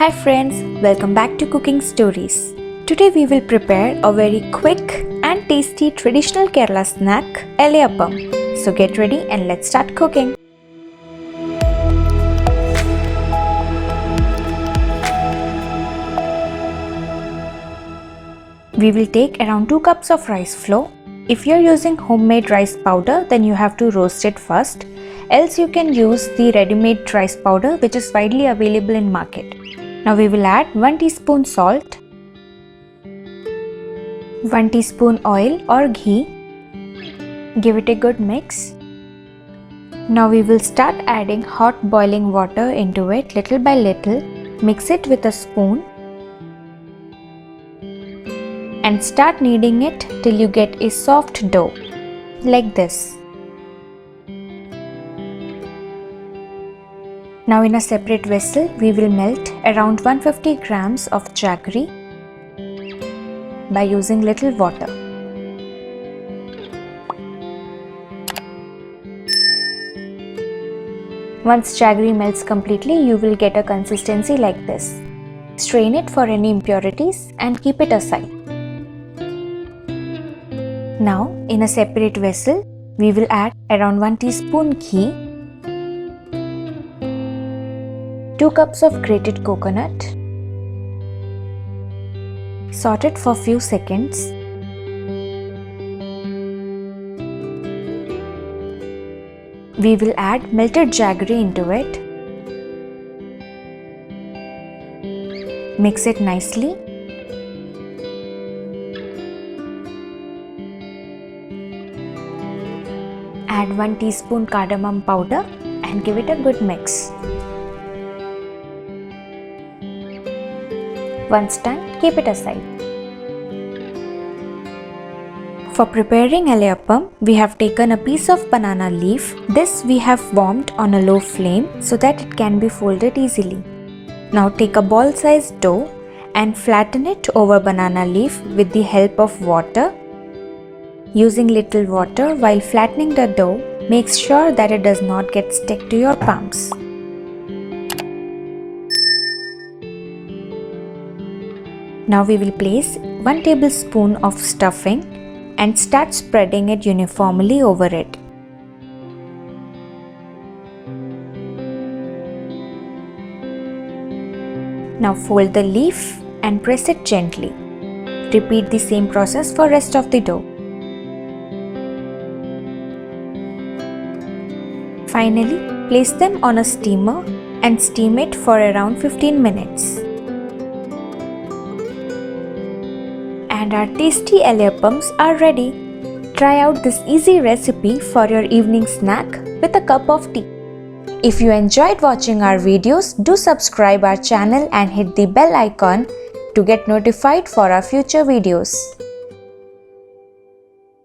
Hi friends, welcome back to Cooking Stories. Today we will prepare a very quick and tasty traditional Kerala snack, Ela Appam. So get ready and let's start cooking. We will take around 2 cups of rice flour. If you are using homemade rice powder, then you have to roast it first. Else you can use the ready-made rice powder which is widely available in market. Now we will add 1 teaspoon salt, 1 teaspoon oil or ghee. Give it a good mix. Now we will start adding hot boiling water into it little by little. Mix it with a spoon and start kneading it till you get a soft dough like this. Now in a separate vessel, we will melt around 150 grams of jaggery by using little water. Once jaggery melts completely, you will get a consistency like this. Strain it for any impurities and keep it aside. Now in a separate vessel, we will add around 1 teaspoon ghee, 2 cups of grated coconut. Saute it for few seconds. We will add melted jaggery into it. Mix it nicely. Add 1 teaspoon cardamom powder and give it a good mix. Once done, keep it aside. For preparing Ela Appam, we have taken a piece of banana leaf. This we have warmed on a low flame so that it can be folded easily. Now take a ball-sized dough and flatten it over banana leaf with the help of water. Using little water while flattening the dough makes sure that it does not get stuck to your palms. Now we will place 1 tablespoon of stuffing and start spreading it uniformly over it. Now fold the leaf and press it gently. Repeat the same process for rest of the dough. Finally, place them on a steamer and steam it for around 15 minutes. And our tasty Ela Appams are ready. Try out this easy recipe for your evening snack with a cup of tea. If you enjoyed watching our videos, do subscribe our channel and hit the bell icon to get notified for our future videos.